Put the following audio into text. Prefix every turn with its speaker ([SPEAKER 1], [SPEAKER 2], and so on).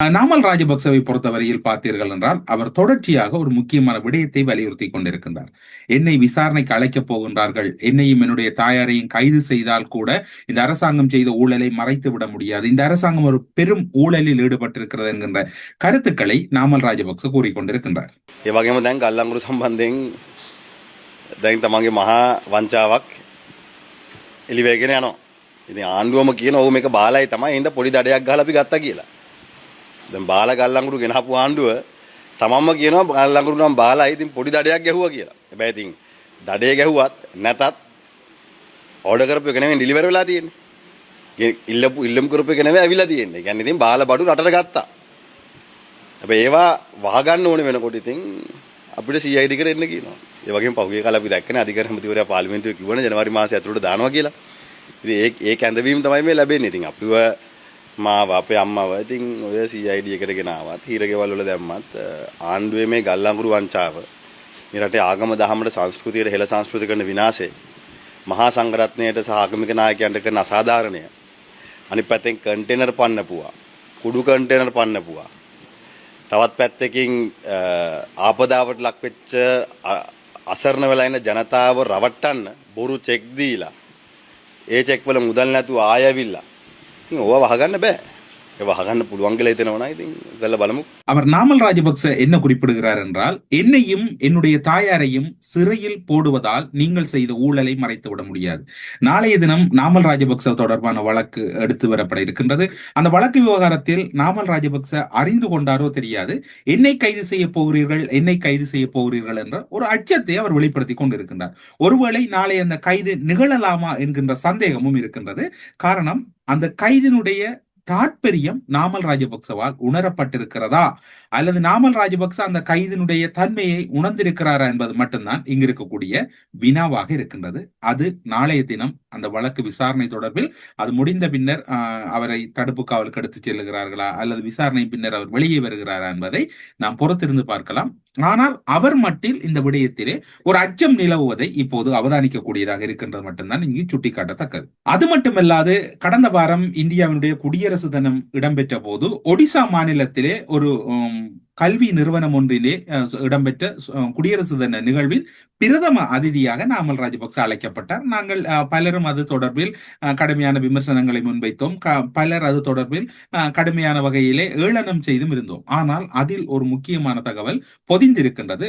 [SPEAKER 1] நாமல் ராஜபக்சவை பொறுத்தவரையில் பார்த்தீர்கள் என்றால் அவர் தொடர்ச்சியாக ஒரு முக்கியமான விடயத்தை வலியுறுத்தி கொண்டிருக்கின்றார். என்னை விசாரணைக்கு அழைக்கப் போகின்றார்கள், என்னையும் என்னுடைய தாயாரையும் கைது செய்தால் கூட இந்த அரசாங்கம் செய்த ஊழலை மறைத்து விட முடியாது, இந்த அரசாங்கம் ஒரு பெரும் ஊழலில் ஈடுபட்டிருக்கிறது என்கின்ற கருத்துக்களை நாமல் ராஜபக்ச கூறிக்கொண்டிருக்கின்றார்.
[SPEAKER 2] ඒ වගේම දැන් ගල්ලංගුරු සම්බන්ධයෙන් දැන් තමන්ගේ මහා වංචාවක් එලි වෙගෙන යනවා. ඉතින් ආණ්ඩුවම කියන ඔව් මේක බාලයි තමයි හින්දා පොඩි දඩයක් ගහලා අපි ගත්තා කියලා. දැන් බාල ගල්ලංගුරු ගෙනහපු ආණ්ඩුව තමන්ම කියනවා ගල්ලංගුරු නම් බාලයි ඉතින් පොඩි දඩයක් ගැහුවා කියලා. හැබැයි ඉතින් දඩේ ගැහුවත් නැතත් ඕඩර් කරපු එක නෙමෙයි ඩිලිවර් වෙලා තියෙන්නේ. ඉල්ලම් කරපු එක නෙමෙයි ඇවිල්ලා තියෙන්නේ. ඒ කියන්නේ ඉතින් බාල බඩු රටට ගත්තා. හැබැයි ඒවා වහගන්න ඕනේ වෙනකොට ඉතින් අපිට CID එකට එන්න කියනවා. ඒ වගේම පහුගිය කාලේ අපි දැක්කනේ අධිකරණ ඇමතිවරයා පාර්ලිමේන්තුවේ කිව්වනේ ජනවාරි මාසය ඇතුළත දානවා කියලා. ඉතින් ඒ කැඳවීම තමයි මේ ලැබෙන්නේ. ඉතින් අපිව මාව අපේ අම්මව ඉතින් ඔය CID එකට ගෙන ආවත් හීරගෙවල් වල දැම්මත් ආණ්ඩුවේ මේ ගල්ලංගුරු වංචාව මේ රටේ ආගම දහමට සංස්කෘතියට හෙළ සංස්කෘති කරන විනාශය මහා සංඝරත්නයට සහ ආගමික නායකයන්ට කරන අසාධාරණය අනිත් පැත්තෙන් කන්ටේනර් පන්නපුවා කුඩු කන්ටේනර් පන්නපුවා තවත් පැත්තකින් ආපදාවට ලක් වෙච්ච අසරණ වෙලා ඉන්න ජනතාව රවට්ටන්න බොරු චෙක් දීලා ඒ චෙක් වල මුදල් නැතුව ආය ඇවිල්ලා ඉතින් ඕවා වහගන්න බෑ. ඒ වහගන්න පුළුවන් කියලා හිතනවා නම් ඉතින් ගල්ලා බලමු.
[SPEAKER 1] அவர் நாமல் ராஜபக்ச என்ன குறிப்பிடுகிறார் என்றால், என்னையும் என்னுடைய தாயாரையும் சிறையில் போடுவதால் நீங்கள் செய்த ஊழலை மறைத்து விட முடியாது. நாளைய தினம் நாமல் ராஜபக்ச தொடர்பான வழக்கு எடுத்து வரப்பட இருக்கின்றது. அந்த வழக்கு விவகாரத்தில் நாமல் ராஜபக்ச அறிந்து கொண்டாரோ தெரியாது, என்னை கைது செய்ய போகிறீர்கள், என்னை கைது செய்ய போகிறீர்கள் என்ற ஒரு அச்சத்தை அவர் வெளிப்படுத்தி கொண்டிருக்கின்றார். ஒருவேளை நாளை அந்த கைது நிகழலாமா என்கின்ற சந்தேகமும் இருக்கின்றது. காரணம், அந்த கைதினுடைய தாற்பயம் நாமல் ராஜபக்சவால் உணரப்பட்டிருக்கிறதா அல்லது நாமல் ராஜபக்ச அந்த கைதினுடைய தன்மையை உணர்ந்திருக்கிறாரா என்பது மட்டும்தான் இங்கு இருக்கக்கூடிய வினாவாக இருக்கின்றது. அது நாளைய தினம் அந்த வழக்கு விசாரணை தொடர்பில் அது முடிந்த பின்னர் அவரை தடுப்பு காவலுக்கு எடுத்துச் செல்லுகிறார்களா அல்லது விசாரணை பின்னர் அவர் வெளியே வருகிறாரா என்பதை நாம் பொறுத்திருந்து பார்க்கலாம். ஆனால் அவர் மட்டில் இந்த விடயத்திலே ஒரு அச்சம் நிலவுவதை இப்போது அவதானிக்கக்கூடியதாக இருக்கின்றது மட்டும்தான் இங்கு சுட்டிக்காட்டத்தக்கது. அது மட்டுமல்லாது, கடந்த வாரம் இந்தியாவினுடைய குடியரசு தினம் இடம்பெற்ற போது ஒடிசா மாநிலத்திலே ஒரு கல்வி நிறுவனம் ஒன்றிலே இடம்பெற்ற குடியரசு தின நிகழ்வில் பிரதம அதிதியாக நாமல் ராஜபக்ச அழைக்கப்பட்டார். நாங்கள் பலரும் அது தொடர்பில் கடுமையான விமர்சனங்களை முன்வைத்தோம். பலர் அது தொடர்பில் கடுமையான வகையிலே ஏளனம் செய்தும் இருந்தோம். ஆனால் அதில் ஒரு முக்கியமான தகவல் பொதிந்திருக்கின்றது.